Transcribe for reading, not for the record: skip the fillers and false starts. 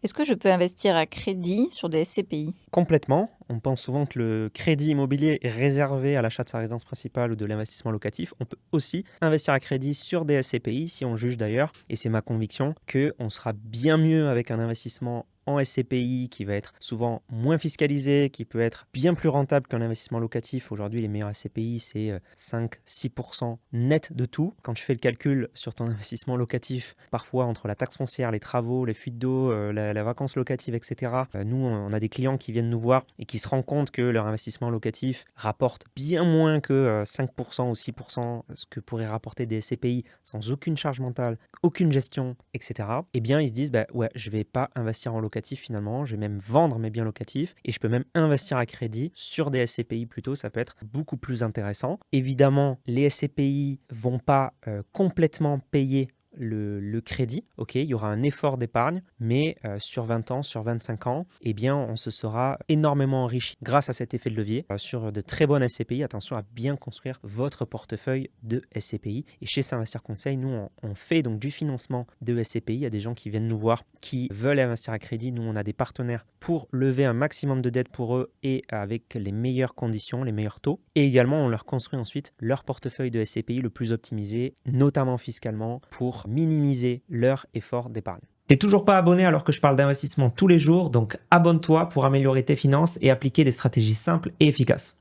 Est-ce que je peux investir à crédit sur des SCPI? Complètement. On pense souvent que le crédit immobilier est réservé à l'achat de sa résidence principale ou de l'investissement locatif. On peut aussi investir à crédit sur des SCPI si on juge d'ailleurs, et c'est ma conviction, qu'on sera bien mieux avec un investissement en SCPI qui va être souvent moins fiscalisé, qui peut être bien plus rentable qu'un investissement locatif. Aujourd'hui, les meilleurs SCPI, c'est 5-6% net de tout. Quand tu fais le calcul sur ton investissement locatif, parfois entre la taxe foncière, les travaux, les fuites d'eau, la vacance locative, etc., nous, on a des clients qui viennent nous voir et qui se rendent compte que leur investissement locatif rapporte bien moins que 5% ou 6%, ce que pourraient rapporter des SCPI sans aucune charge mentale, aucune gestion, etc. Eh bien, ils se disent, ouais, je ne vais pas investir en locatif finalement, je vais même vendre mes biens locatifs et je peux même investir à crédit sur des SCPI plutôt, ça peut être beaucoup plus intéressant. Évidemment, les SCPI vont pas complètement payer le crédit, ok, il y aura un effort d'épargne, mais sur 20 ans, sur 25 ans, eh bien, on se sera énormément enrichi grâce à cet effet de levier sur de très bonnes SCPI. Attention à bien construire votre portefeuille de SCPI. Et chez S'Investir Conseil, nous, on fait donc du financement de SCPI. Il y a des gens qui viennent nous voir, qui veulent investir à crédit. Nous, on a des partenaires pour lever un maximum de dettes pour eux et avec les meilleures conditions, les meilleurs taux. Et également, on leur construit ensuite leur portefeuille de SCPI le plus optimisé, notamment fiscalement, pour minimiser leur effort d'épargne. T'es toujours pas abonné alors que je parle d'investissement tous les jours, donc abonne-toi pour améliorer tes finances et appliquer des stratégies simples et efficaces.